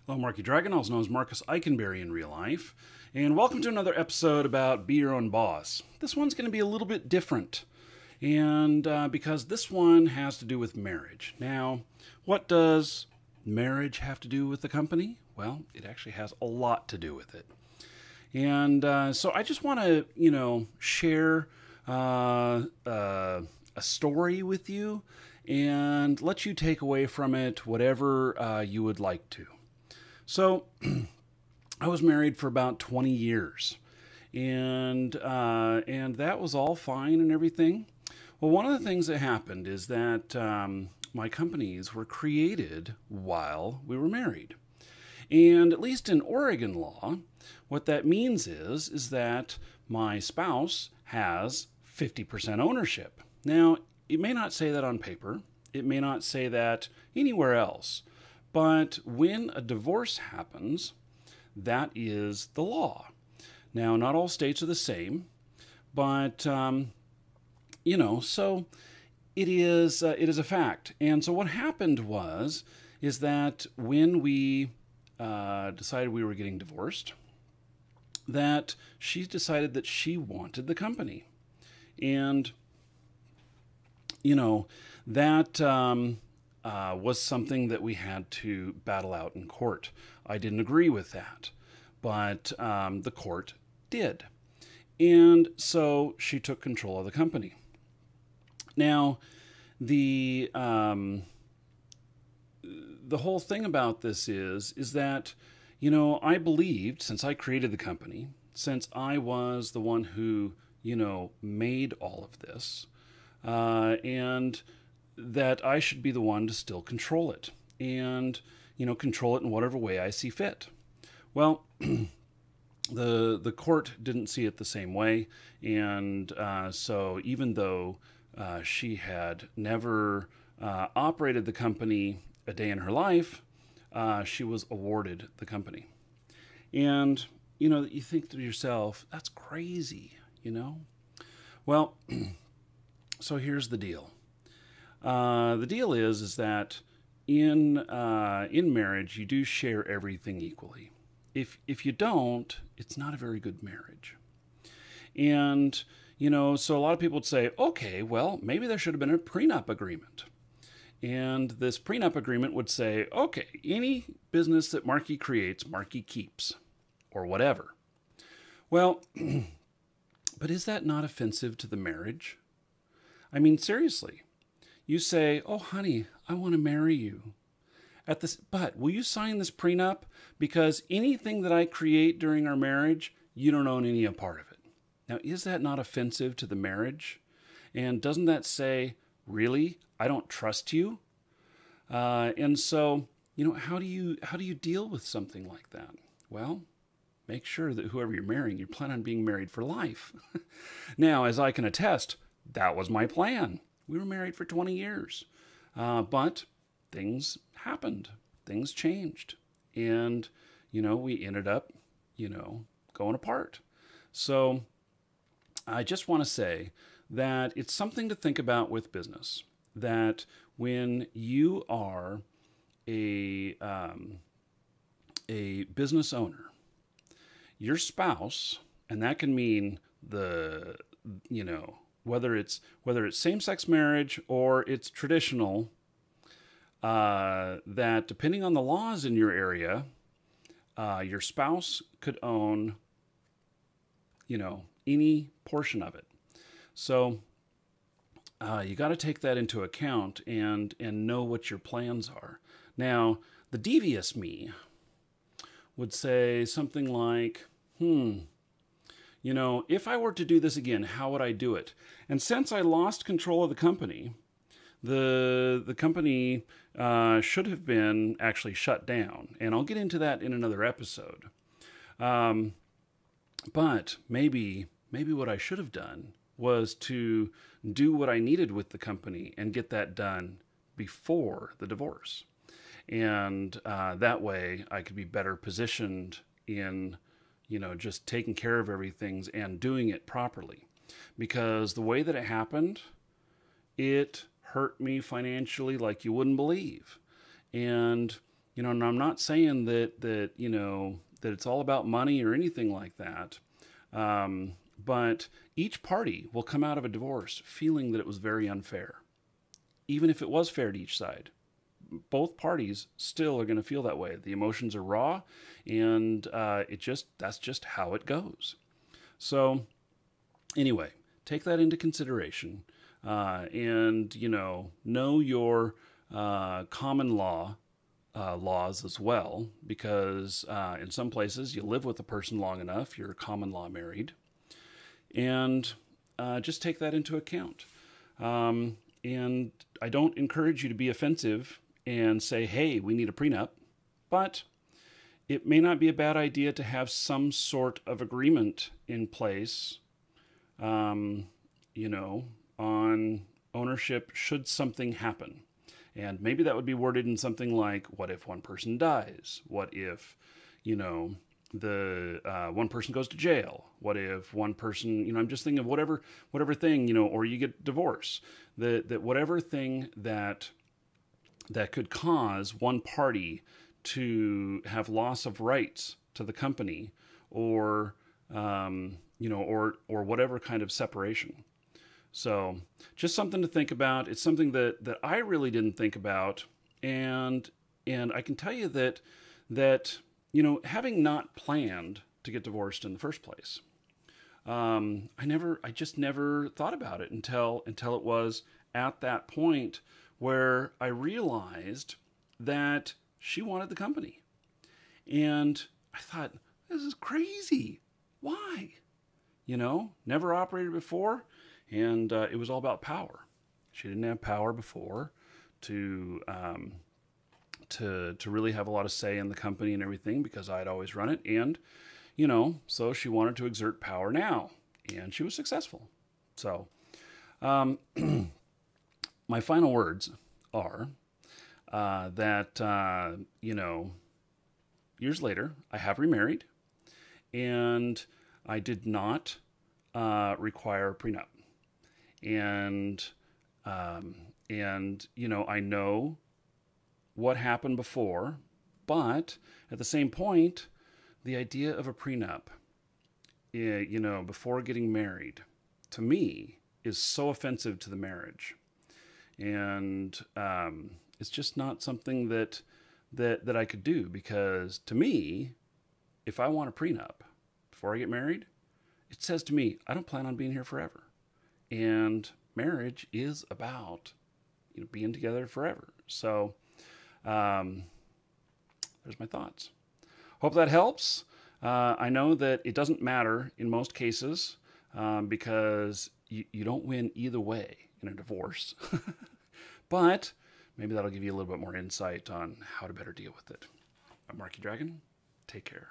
Hello, Marky Dragon, also known as Marcus Eikenberry in real life, and welcome to another episode about Be Your Own Boss. This one's going to be a little bit different, and because this one has to do with marriage. Now, what does marriage have to do with the company? Well, it actually has a lot to do with it. And so I just want to, share a story with you and let you take away from it whatever you would like to. So I was married for about 20 years, and that was all fine and everything. Well, one of the things that happened is that my companies were created while we were married. And at least in Oregon law, what that means is that my spouse has 50% ownership. Now, it may not say that on paper. It may not say that anywhere else. But when a divorce happens, that is the law. Now, not all states are the same, but, so it is a fact. And so what happened is that when we decided we were getting divorced, that she decided that she wanted the company. And, that was something that we had to battle out in court. I didn't agree with that, but the court did. And so she took control of the company. Now, the whole thing about this is that, I believed, since I created the company, since I was the one who, made all of this, and that I should be the one to still control it and, control it in whatever way I see fit. Well, the court didn't see it the same way. And so even though she had never operated the company a day in her life, she was awarded the company. And, you think to yourself, that's crazy, Well, so here's the deal. The deal is that in marriage, you do share everything equally. If you don't, it's not a very good marriage. And, so a lot of people would say, okay, well, maybe there should have been a prenup agreement. And this prenup agreement would say, okay, any business that Marky creates, Marky keeps, or whatever. Well, but is that not offensive to the marriage? I mean, seriously. You say, oh, honey, I want to marry you. But will you sign this prenup? Because anything that I create during our marriage, you don't own any part of it. Now, is that not offensive to the marriage? And doesn't that say, really, I don't trust you? And so, how do you deal with something like that? Well, make sure that whoever you're marrying, you plan on being married for life. Now, as I can attest, that was my plan. We were married for 20 years, but things happened. Things changed. And, we ended up, going apart. So I just want to say that it's something to think about with business, that when you are a business owner, your spouse, and that can mean whether it's same-sex marriage or it's traditional, that depending on the laws in your area, your spouse could own, any portion of it. So you got to take that into account and know what your plans are. Now, the devious me would say something like, if I were to do this again, how would I do it? And since I lost control of the company, the company should have been actually shut down. And I'll get into that in another episode. But maybe what I should have done was to do what I needed with the company and get that done before the divorce. And that way I could be better positioned in just taking care of everything and doing it properly. Because the way that it happened, it hurt me financially like you wouldn't believe. And And I'm not saying that it's all about money or anything like that. But each party will come out of a divorce feeling that it was very unfair, even if it was fair to each side. Both parties still are going to feel that way. The emotions are raw, and that's just how it goes. So anyway, take that into consideration, and know your common laws as well, because in some places you live with a person long enough, you're common law married, and just take that into account. And I don't encourage you to be offensive and say, hey, we need a prenup, but it may not be a bad idea to have some sort of agreement in place, on ownership should something happen. And maybe that would be worded in something like, what if one person dies? What if, the one person goes to jail? What if one person, I'm just thinking of whatever thing, or you get divorced, that whatever thing that could cause one party to have loss of rights to the company, or or whatever kind of separation. So just something to think about. It's something that I really didn't think about, and I can tell you that having not planned to get divorced in the first place, I just never thought about it until it was at that point where I realized that she wanted the company. And I thought, this is crazy. Why? Never operated before. And it was all about power. She didn't have power before to really have a lot of say in the company and everything, because I'd always run it. And, so she wanted to exert power now. And she was successful. So my final words are that, years later, I have remarried, and I did not require a prenup. And I know what happened before, but at the same point, the idea of a prenup, before getting married, to me, is so offensive to the marriage. And it's just not something that I could do, because to me, if I want a prenup before I get married, it says to me, I don't plan on being here forever. And marriage is about being together forever. So there's my thoughts. Hope that helps. I know that it doesn't matter in most cases, because you don't win either way in a divorce. But maybe that'll give you a little bit more insight on how to better deal with it. I'm Marky Dragon. Take care.